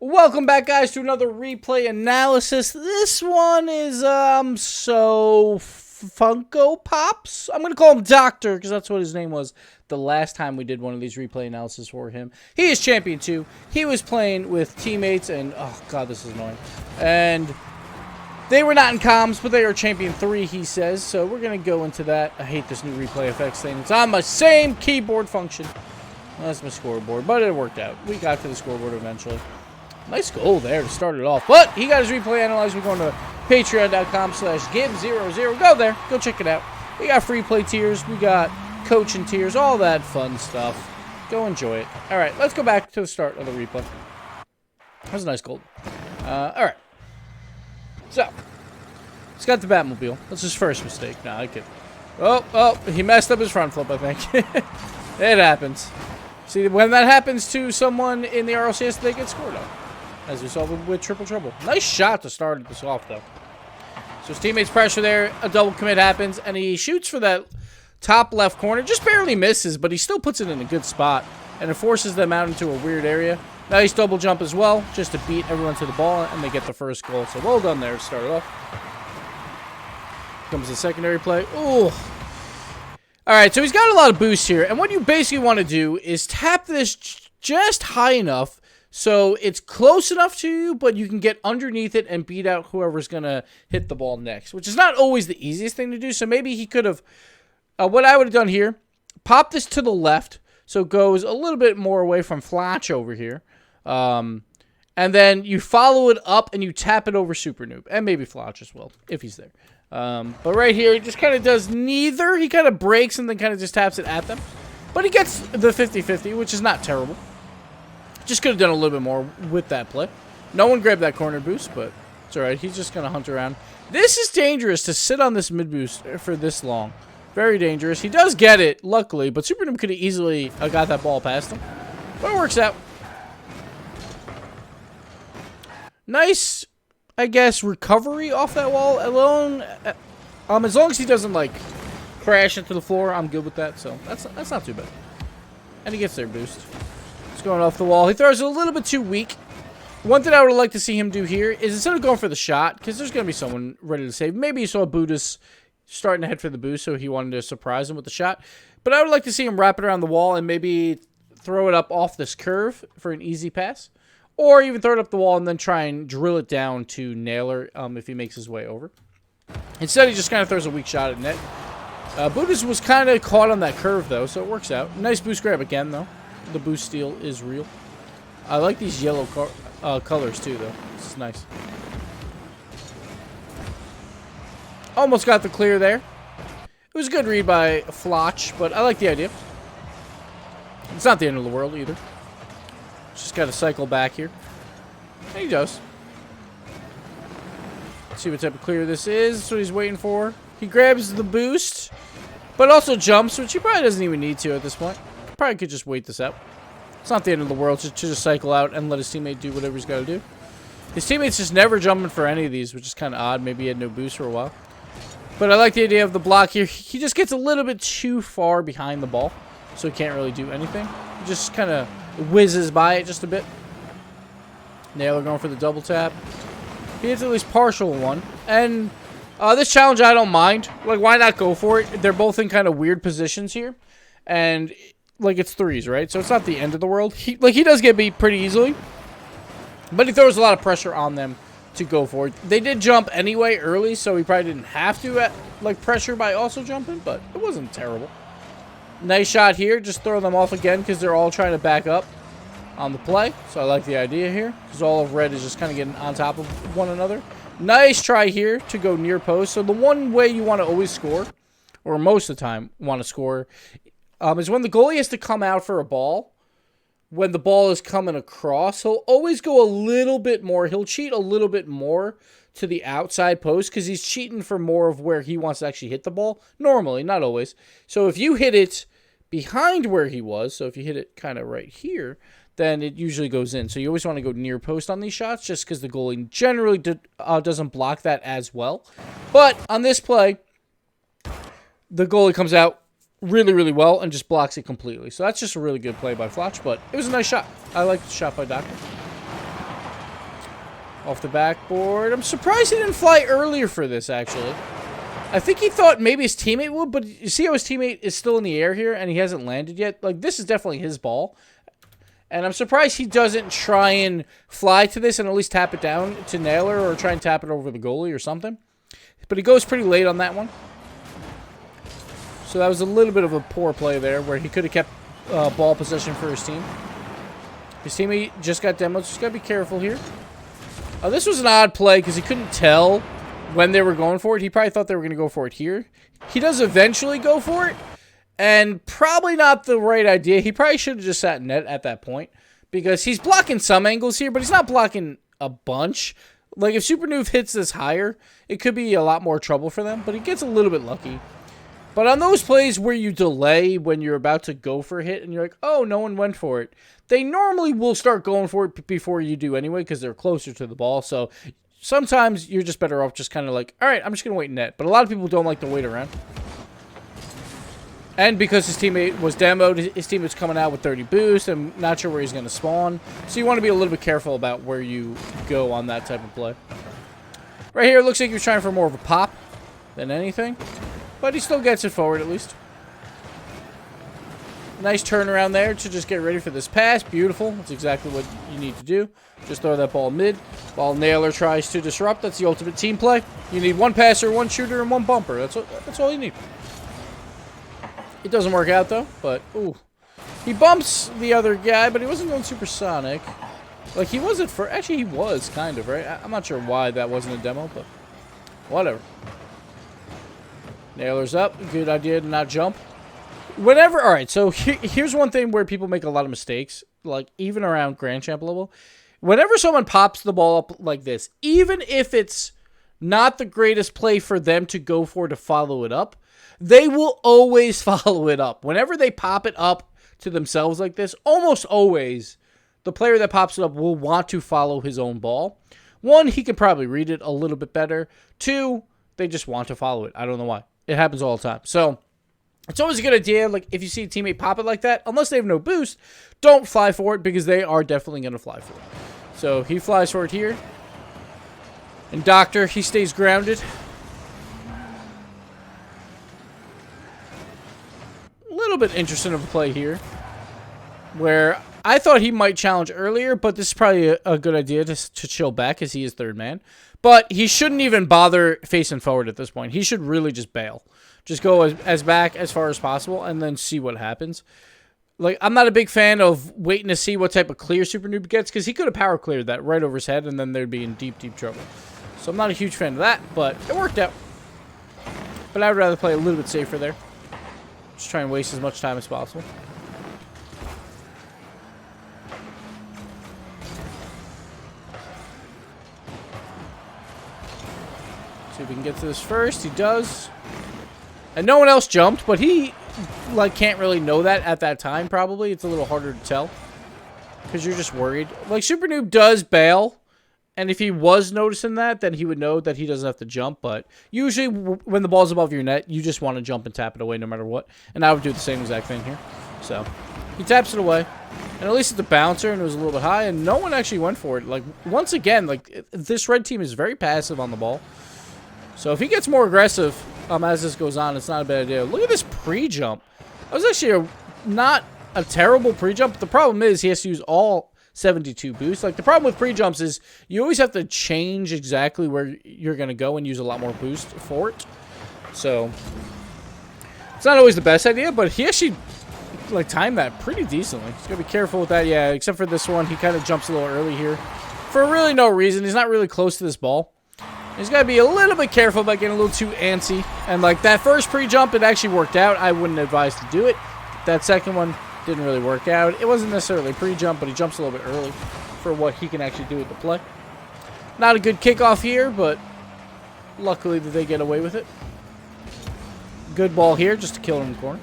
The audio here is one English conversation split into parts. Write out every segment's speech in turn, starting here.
Welcome back, guys, to another replay analysis. This one is, Funko Pops? I'm going to call him Doctor, because that's what his name was the last time we did one of these replay analysis for him. He is Champion 2. He was playing with teammates, and, oh, God, this is annoying. And they were not in comms, but they are Champion 3, he says, so we're going to go into that. I hate this new replay effects thing. It's on my same keyboard function. Well, that's my scoreboard, but it worked out. We got to the scoreboard eventually. Nice goal there to start it off. But he got his replay analyzed. We're going to patreon.com/Gibbs00. Go there. Go check it out. We got free play tiers. We got coaching tiers. All that fun stuff. Go enjoy it. All right, let's go back to the start of the replay. That was a nice goal. All right. So, he's got the Batmobile. That's his first mistake. No, I kid. Oh, he messed up his front flip, I think. It happens. See, when that happens to someone in the RLCS, they get scored on. As we saw with Triple Trouble. Nice shot to start this off, though. So his teammates pressure there. A double commit happens. And he shoots for that top left corner. Just barely misses, but he still puts it in a good spot. And it forces them out into a weird area. Nice double jump as well. Just to beat everyone to the ball. And they get the first goal. So well done there to start it off. Comes the secondary play. Ooh. Alright, so he's got a lot of boost here. And what you basically want to do is tap this just high enough so it's close enough to you, but you can get underneath it and beat out whoever's going to hit the ball next, which is not always the easiest thing to do. So maybe he could have, what I would have done here, pop this to the left so it goes a little bit more away from Flatch over here. And then you follow it up and you tap it over Super Noob, and maybe Flatch as well, if he's there. But right here, he just kind of does neither. He kind of breaks and then kind of just taps it at them. But he gets the 50-50, which is not terrible. Just could have done a little bit more with that play. No one grabbed that corner boost, but it's alright. He's just going to hunt around. This is dangerous to sit on this mid boost for this long. Very dangerous. He does get it, luckily, but Super Noob could have easily got that ball past him. But it works out. Nice, I guess, recovery off that wall alone. As long as he doesn't, like, crash into the floor, I'm good with that. So that's not too bad. And he gets their boost. It's going off the wall. He throws it a little bit too weak. One thing I would like to see him do here is instead of going for the shot, because there's going to be someone ready to save. Maybe you saw Buddhist starting to head for the boost, so he wanted to surprise him with the shot. But I would like to see him wrap it around the wall and maybe throw it up off this curve for an easy pass. Or even throw it up the wall and then try and drill it down to Naylor if he makes his way over. Instead, he just kind of throws a weak shot at net. Buddhist was kind of caught on that curve, though, so it works out. Nice boost grab again, though. The boost steal is real. I like these yellow colors, too, though. This is nice. Almost got the clear there. It was a good read by Flotch, but I like the idea. It's not the end of the world, either. Just got to cycle back here. And he does. Let's see what type of clear this is. That's what he's waiting for. He grabs the boost, but also jumps, which he probably doesn't even need to at this point. Probably could just wait this out. It's not the end of the world to just cycle out and let his teammate do whatever he's got to do. His teammate's just never jumping for any of these, which is kind of odd. Maybe he had no boost for a while. But I like the idea of the block here. He just gets a little bit too far behind the ball, so he can't really do anything. He just kind of whizzes by it just a bit. Naylor going for the double tap. He hits at least partial one. And this challenge I don't mind. Like, why not go for it? They're both in kind of weird positions here. And like, it's threes, right? So it's not the end of the world. He does get beat pretty easily. But he throws a lot of pressure on them to go for it. They did jump anyway early, so he probably didn't have to, pressure by also jumping. But it wasn't terrible. Nice shot here. Just throw them off again because they're all trying to back up on the play. So I like the idea here because all of red is just kind of getting on top of one another. Nice try here to go near post. So the one way you want to always score, or most of the time want to score, is when the goalie has to come out for a ball. When the ball is coming across, he'll always go a little bit more. He'll cheat a little bit more to the outside post because he's cheating for more of where he wants to actually hit the ball. Normally, not always. So if you hit it behind where he was, so if you hit it kind of right here, then it usually goes in. So you always want to go near post on these shots just because the goalie generally doesn't block that as well. But on this play, the goalie comes out really, really well and just blocks it completely. So that's just a really good play by Flotch, but it was a nice shot. I like the shot by Doctor. Off the backboard. I'm surprised he didn't fly earlier for this, actually. I think he thought maybe his teammate would, but you see how his teammate is still in the air here and he hasn't landed yet? Like, this is definitely his ball. And I'm surprised he doesn't try and fly to this and at least tap it down to Naylor or try and tap it over the goalie or something. But he goes pretty late on that one. So that was a little bit of a poor play there where he could have kept ball possession for his team. His teammate just got demoed, so he's got to be careful here. This was an odd play because he couldn't tell when they were going for it. He probably thought they were going to go for it here. He does eventually go for it, and probably not the right idea. He probably should have just sat net at that point because he's blocking some angles here, but he's not blocking a bunch. Like, if Super Noob hits this higher, it could be a lot more trouble for them, but he gets a little bit lucky. But on those plays where you delay when you're about to go for a hit and you're like, oh, no one went for it, they normally will start going for it before you do anyway because they're closer to the ball. So sometimes you're just better off just kind of like, all right, I'm just going to wait net. But a lot of people don't like to wait around. And because his teammate was demoed, his teammate's coming out with 30 boost. I'm not sure where he's going to spawn. So you want to be a little bit careful about where you go on that type of play. Right here, it looks like he was trying for more of a pop than anything. But he still gets it forward at least. Nice turnaround there to just get ready for this pass. Beautiful. That's exactly what you need to do. Just throw that ball mid while Naylor tries to disrupt. That's the ultimate team play. You need one passer, one shooter, and one bumper. That's all you need. It doesn't work out, though. But, ooh. He bumps the other guy, but he wasn't going supersonic. Like, he wasn't for... Actually, he was, kind of, right? I'm not sure why that wasn't a demo, but whatever. Naylor's up. Good idea to not jump. Whenever, all right, so here's one thing where people make a lot of mistakes, like even around Grand Champ level. Whenever someone pops the ball up like this, even if it's not the greatest play for them to go for to follow it up, they will always follow it up. Whenever they pop it up to themselves like this, almost always, the player that pops it up will want to follow his own ball. One, he can probably read it a little bit better. Two, they just want to follow it. I don't know why. It happens all the time. So it's always a good idea, like, if you see a teammate pop it like that, unless they have no boost, don't fly for it, because they are definitely going to fly for it. So, he flies for it here. And Doctor, he stays grounded. A little bit interesting of a play here, where I thought he might challenge earlier, but this is probably a good idea to chill back, as he is third man. But he shouldn't even bother facing forward at this point. He should really just bail. Just go as back as far as possible and then see what happens. Like, I'm not a big fan of waiting to see what type of clear Super Noob gets, because he could have power cleared that right over his head, and then they'd be in deep, deep trouble. So I'm not a huge fan of that, but it worked out. But I would rather play a little bit safer there. Just try and waste as much time as possible. See if we can get to this first. He does. And no one else jumped, but he, like, can't really know that at that time, probably. It's a little harder to tell, because you're just worried. Like, Super Noob does bail, and if he was noticing that, then he would know that he doesn't have to jump, but usually when the ball's above your net, you just want to jump and tap it away no matter what, and I would do the same exact thing here. So, he taps it away, and at least it's a bouncer, and it was a little bit high, and no one actually went for it. Like, once again, like, this red team is very passive on the ball. So if he gets more aggressive as this goes on, it's not a bad idea. Look at this pre-jump. That was actually not a terrible pre-jump. The problem is he has to use all 72 boosts. Like, the problem with pre-jumps is you always have to change exactly where you're going to go and use a lot more boost for it. So it's not always the best idea, but he actually, like, timed that pretty decently. He's going to be careful with that. Yeah, except for this one. He kind of jumps a little early here for really no reason. He's not really close to this ball. He's got to be a little bit careful about getting a little too antsy. And, like, that first pre-jump, it actually worked out. I wouldn't advise to do it. That second one didn't really work out. It wasn't necessarily a pre-jump, but he jumps a little bit early for what he can actually do with the play. Not a good kickoff here, but luckily that they get away with it. Good ball here just to kill him in the corner.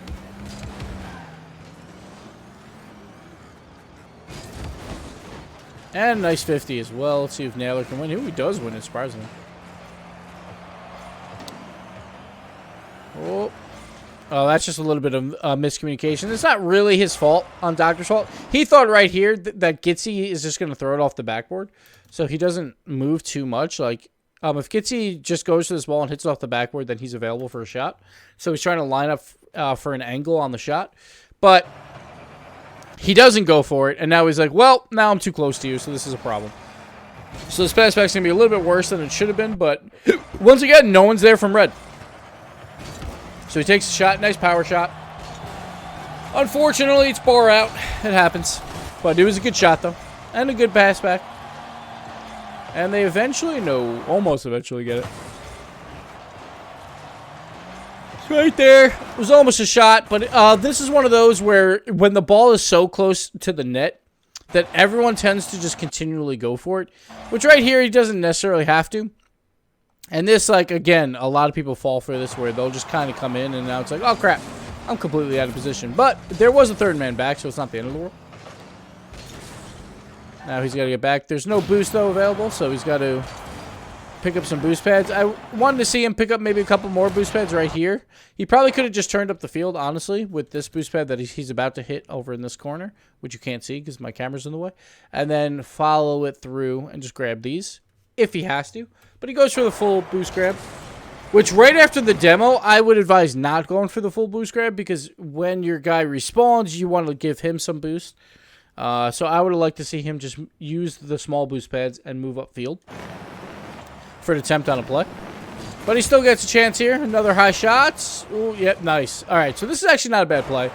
And nice 50 as well. Let's see if Naylor can win. Ooh, he does win it, surprisingly. Oh. Oh, that's just a little bit of miscommunication. It's not really his fault on Doctor's fault. He thought right here that Gitsy is just going to throw it off the backboard. So he doesn't move too much. Like, if Gitsy just goes to this ball and hits it off the backboard, then he's available for a shot. So he's trying to line up for an angle on the shot. But he doesn't go for it. And now he's like, well, now I'm too close to you, so this is a problem. So this pass back's going to be a little bit worse than it should have been. But once again, no one's there from red. So he takes a shot. Nice power shot. Unfortunately, it's bar out. It happens. But it was a good shot, though. And a good pass back. And they eventually, no, almost eventually get it. It's right there. It was almost a shot. But this is one of those where when the ball is so close to the net that everyone tends to just continually go for it. Which right here, he doesn't necessarily have to. And this, like, again, a lot of people fall for this where they'll just kind of come in and now it's like, oh, crap, I'm completely out of position. But there was a third man back, so it's not the end of the world. Now he's got to get back. There's no boost, though, available, so he's got to pick up some boost pads. I wanted to see him pick up maybe a couple more boost pads right here. He probably could have just turned up the field, honestly, with this boost pad that he's about to hit over in this corner, which you can't see because my camera's in the way, and then follow it through and just grab these if he has to. But he goes for the full boost grab, which right after the demo, I would advise not going for the full boost grab because when your guy respawns, you want to give him some boost. So I would have liked to see him just use the small boost pads and move upfield for an attempt on a play. But he still gets a chance here. Another high shot. Ooh, yep, nice. All right, so this is actually not a bad play.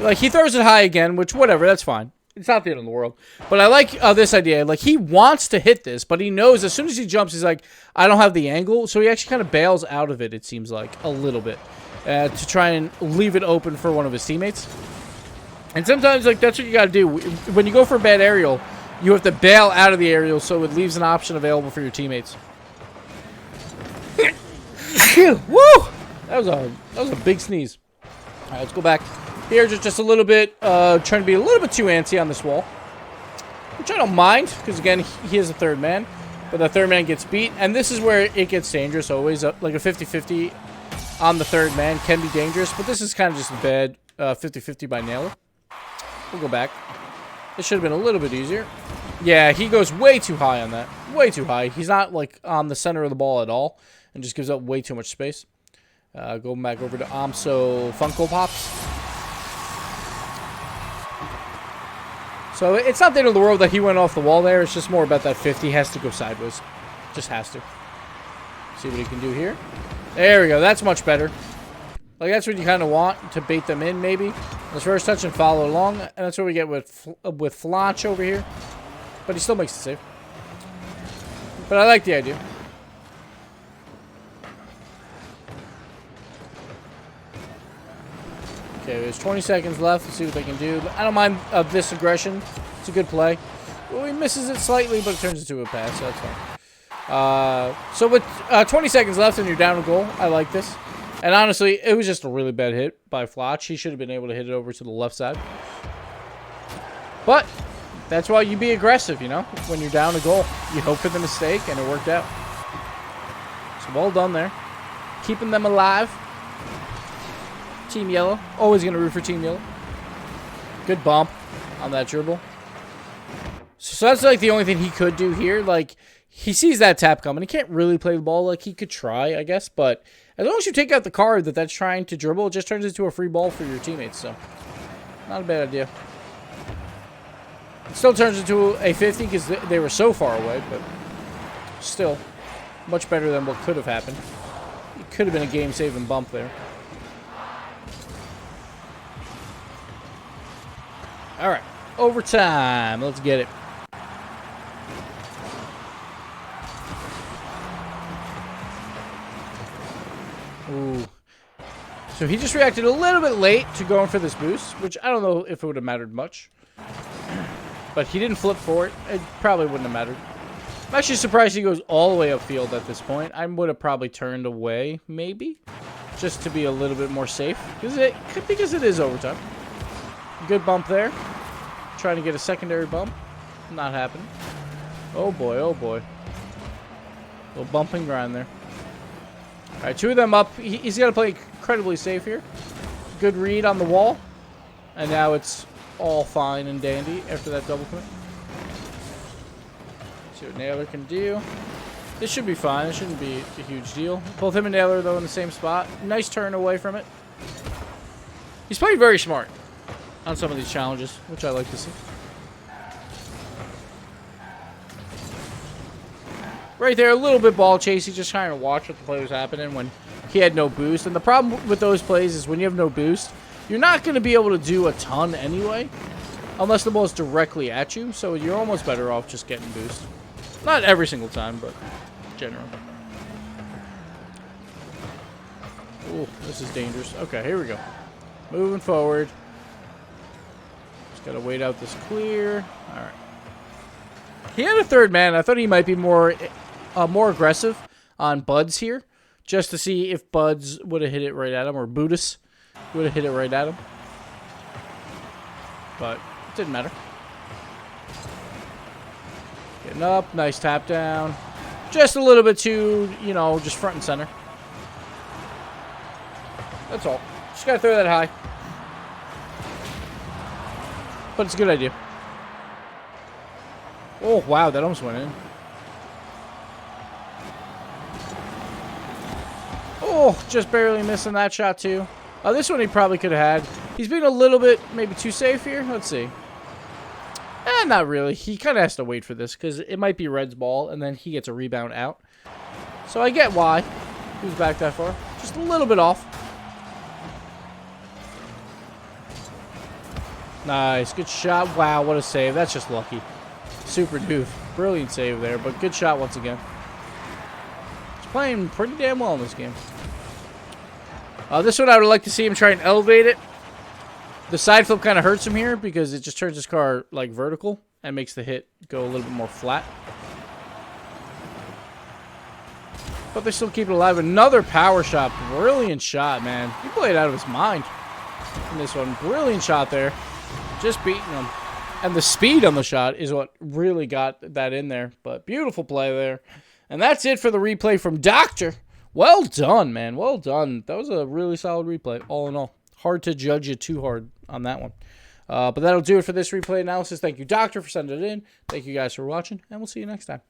Like, he throws it high again, which, whatever, that's fine. It's not the end of the world. But I like this idea. Like, he wants to hit this, but he knows as soon as he jumps, he's like, I don't have the angle. So he actually kind of bails out of it, it seems like, a little bit, to try and leave it open for one of his teammates. And sometimes, like, that's what you got to do. When you go for a bad aerial, you have to bail out of the aerial so it leaves an option available for your teammates. Woo! That was a big sneeze. All right, let's go back. Here, just a little bit, trying to be a little bit too antsy on this wall. Which I don't mind, because again, he is a third man. But the third man gets beat, and this is where it gets dangerous always. Like a 50-50 on the third man can be dangerous, but this is kind of just a bad 50-50 by Naylor. We'll go back. This should have been a little bit easier. Yeah, he goes way too high on that. Way too high. He's not, like, on the center of the ball at all, and just gives up way too much space. Going back over to Amso Funko Pops. So it's not the end of the world that he went off the wall there. It's just more about that 50. He has to go sideways. Just has to. See what he can do here. There we go. That's much better. Like, that's what you kind of want to bait them in, maybe. Let's first touch and follow along. And that's what we get with Flanch over here. But he still makes it safe. But I like the idea. Okay, there's 20 seconds left. Let's see what they can do. But I don't mind this aggression. It's a good play. Well, he misses it slightly, but it turns into a pass, so that's fine. So with 20 seconds left and you're down a goal, I like this. And honestly, it was just a really bad hit by Flotch. He should have been able to hit it over to the left side. But that's why you be aggressive, you know? When you're down a goal, you hope for the mistake, and it worked out. So well done there. Keeping them alive. Team Yellow. Always going to root for Team Yellow. Good bump on that dribble. So that's like the only thing he could do here. Like, he sees that tap coming. He can't really play the ball. Like, he could try, I guess. But as long as you take out the card that's trying to dribble, it just turns into a free ball for your teammates. So, not a bad idea. It still turns into a 50 because they were so far away. But still, much better than what could have happened. It could have been a game-saving bump there. All right, overtime. Let's get it. Ooh. So he just reacted a little bit late to going for this boost, which I don't know if it would have mattered much. But he didn't flip for it. It probably wouldn't have mattered. I'm actually surprised he goes all the way upfield at this point. I would have probably turned away, maybe, just to be a little bit more safe. Because it is overtime. Good bump there. Trying to get a secondary bump. Not happening. Oh boy, oh boy. Little bump and grind there. Alright, two of them up. He's got to play incredibly safe here. Good read on the wall. And now it's all fine and dandy after that double commit. See what Naylor can do. This should be fine. It shouldn't be a huge deal. Both him and Naylor, though, in the same spot. Nice turn away from it. He's playing very smart on some of these challenges, which I like to see. Right there, a little bit ball chasey, just trying to watch what the play was happening when he had no boost. And the problem with those plays is when you have no boost, you're not going to be able to do a ton anyway, unless the ball's directly at you. So you're almost better off just getting boost. Not every single time, but generally. Ooh, this is dangerous. Okay, here we go. Moving forward. Just got to wait out this clear. All right. He had a third man. I thought he might be more aggressive on Buds here, just to see if Buds would have hit it right at him, or Buddhist would have hit it right at him. But it didn't matter. Getting up, nice tap down. Just a little bit too, you know, just front and center. That's all. Just gotta throw that high. But it's a good idea. Oh, wow, that almost went in. Oh, just barely missing that shot, too. This one he probably could have had. He's being a little bit maybe too safe here. Let's see. Not really. He kind of has to wait for this because it might be Red's ball, and then he gets a rebound out. So I get why he was back that far. Just a little bit off. Nice. Good shot. Wow, what a save. That's just lucky. Super doof. Brilliant save there, but good shot once again. He's playing pretty damn well in this game. This one I would like to see him try and elevate it. The side flip kind of hurts him here because it just turns his car like vertical and makes the hit go a little bit more flat. But they still keep it alive. Another power shot. Brilliant shot, man. He played out of his mind in this one. Brilliant shot there. Just beating him. And the speed on the shot is what really got that in there. But beautiful play there. And that's it for the replay from Doctor. Well done, man. Well done. That was a really solid replay, all in all. Hard to judge you too hard on that one. But that'll do it for this replay analysis. Thank you, Doctor, for sending it in. Thank you guys for watching, and we'll see you next time.